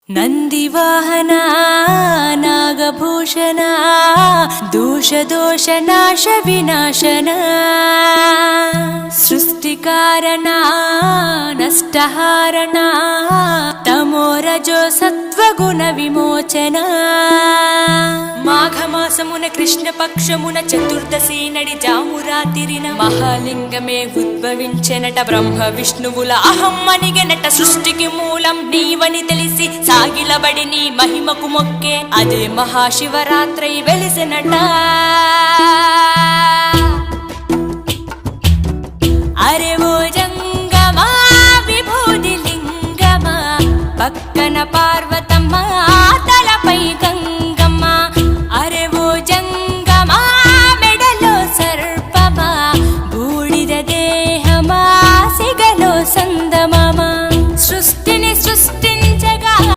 ನಂದಿವಾಹನ ನಾಗಭೂಷಣ ದೋಷ ದೋಷ ನಾಶ ವಿನಾಶನ ಸೃಷ್ಟಿಕಾರಣ ನಷ್ಟಹಾರಣ తమోరజో సత్వగుణ విమోచన మాఘమాసమున కృష్ణపక్షమున చతుర్దశి నడి జామురాతిరిన మహాలింగమే ఉద్భవించెనట బ్రహ్మ విష్ణువుల అహం అనిగెనట సృష్టికి మూలం నీవని తెలిసి సాగిలబడి నీ మహిమకు మొక్కే అదే మహాశివరాత్రి వెలిసెనట అరే ఓ జంగమా విభూది లింగమా పక్కన పార్వతమ్మ తలపై గంగ